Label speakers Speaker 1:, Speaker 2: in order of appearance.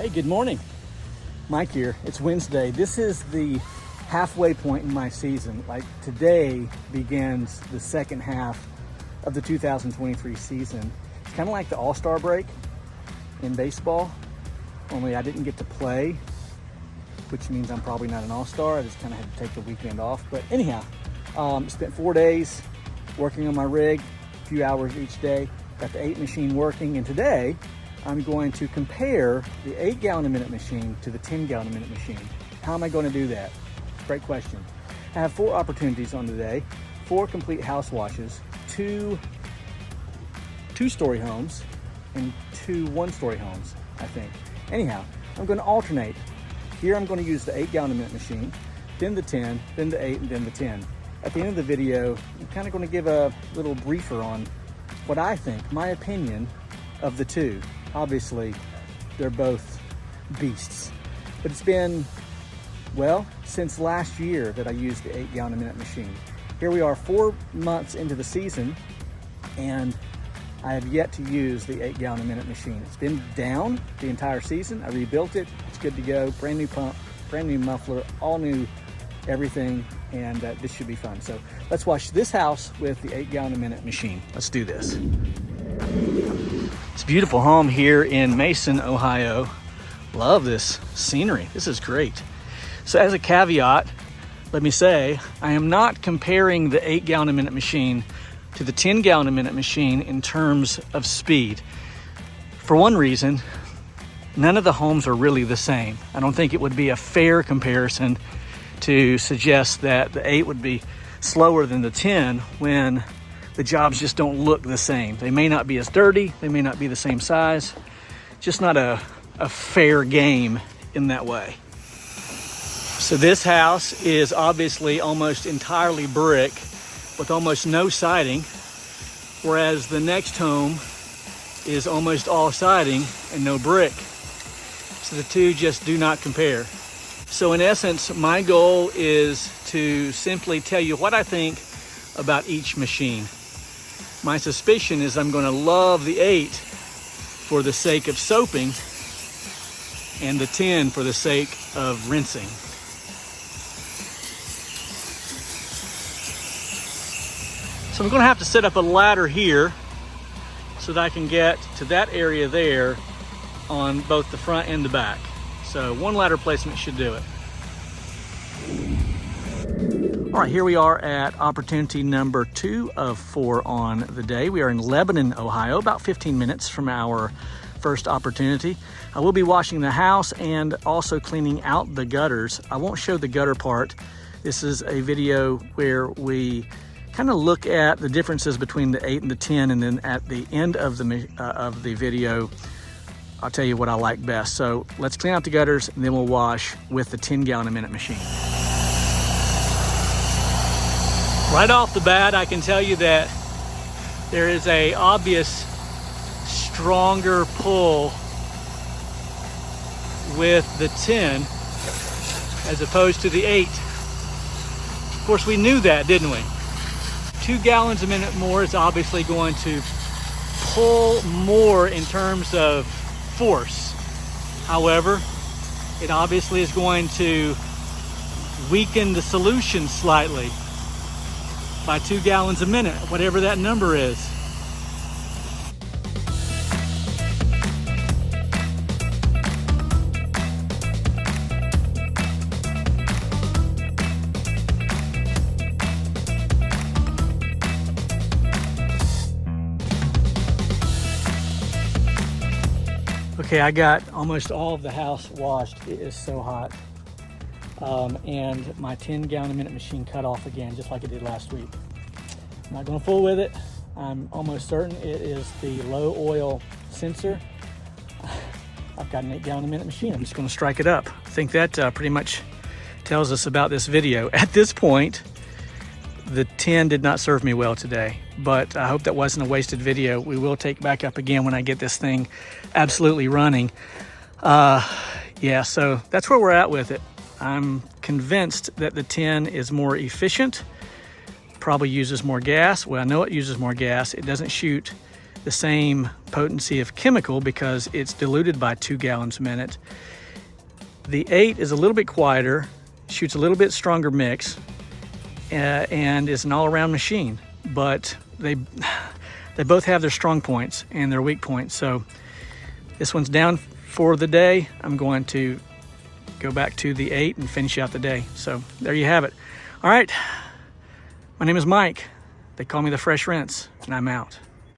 Speaker 1: Hey, good morning. Mike here. It's Wednesday. This is the halfway point in my season. Like today begins the second half of the 2023 season. It's kind of like the All-Star break in baseball, only I didn't get to play, which means I'm probably not an All-Star. I just kind of had to take the weekend off. But anyhow, spent 4 days working on my rig, a few hours each day. Got the 8 machine working, and today I'm going to compare the 8 gallon a minute machine to the 10 gallon a minute machine. How am I going to do that? Great question. I have 4 opportunities on today, 4 complete house washes, 2 two-story homes, and 2 one-story homes, I think. Anyhow, I'm going to alternate. Here I'm going to use the 8 gallon a minute machine, then the 10, then the 8, and then the 10. At the end of the video, I'm kind of going to give a little briefer on what I think, my opinion of the 2. Obviously, they're both beasts. But it's been, well, since last year that I used the 8 gallon a minute machine. Here we are 4 months into the season, and I have yet to use the 8 gallon a minute machine. It's been down the entire season. I rebuilt it. It's good to go. Brand new pump, brand new muffler, all new everything, and this should be fun. So let's wash this house with the 8 gallon a minute machine. Let's do this. It's a beautiful home here in Mason, Ohio. Love this scenery. This is great. So as a caveat, let me say, I am not comparing the 8 gallon a minute machine to the 10 gallon a minute machine in terms of speed. For one reason, none of the homes are really the same. I don't think it would be a fair comparison to suggest that the 8 would be slower than the 10 when the jobs just don't look the same. They may not be as dirty, they may not be the same size, just not a fair game in that way. So this house is obviously almost entirely brick with almost no siding, whereas the next home is almost all siding and no brick. So the 2 just do not compare. So in essence, my goal is to simply tell you what I think about each machine. My suspicion is I'm going to love the 8 for the sake of soaping and the 10 for the sake of rinsing. So I'm going to have to set up a ladder here so that I can get to that area there on both the front and the back. So 1 ladder placement should do it. All right, here we are at opportunity number 2 of 4 on the day. We are in Lebanon, Ohio, about 15 minutes from our first opportunity. I will be washing the house and also cleaning out the gutters. I won't show the gutter part. This is a video where we kind of look at the differences between the 8 and the 10, and then at the end of the video, I'll tell you what I like best. So let's clean out the gutters, and then we'll wash with the 10 gallon a minute machine. Right off the bat, I can tell you that there is a obvious stronger pull with the 10 as opposed to the 8. Of course, we knew that, didn't we? 2 gallons a minute more is obviously going to pull more in terms of force. However, it obviously is going to weaken the solution slightly by 2 gallons a minute, whatever that number is. Okay, I got almost all of the house washed. It is so hot. And my 10 gallon a minute machine cut off again, just like it did last week. I'm not gonna fool with it. I'm almost certain it is the low oil sensor. I've got an 8 gallon a minute machine. I'm just gonna strike it up. I think that pretty much tells us about this video. At this point, the 10 did not serve me well today, but I hope that wasn't a wasted video. We will take back up again when I get this thing absolutely running. Yeah, so that's where we're at with it. I'm convinced that the 10 is more efficient, probably uses more gas. Well, I know it uses more gas. It doesn't shoot the same potency of chemical because it's diluted by 2 gallons a minute. The 8 is a little bit quieter, shoots a little bit stronger mix, and is an all-around machine. But they both have their strong points and their weak points. So this one's down for the day. I'm going to go back to the 8 and finish out the day. So there you have it. All right, my name is Mike. They call me the Fresh Rinse, and I'm out.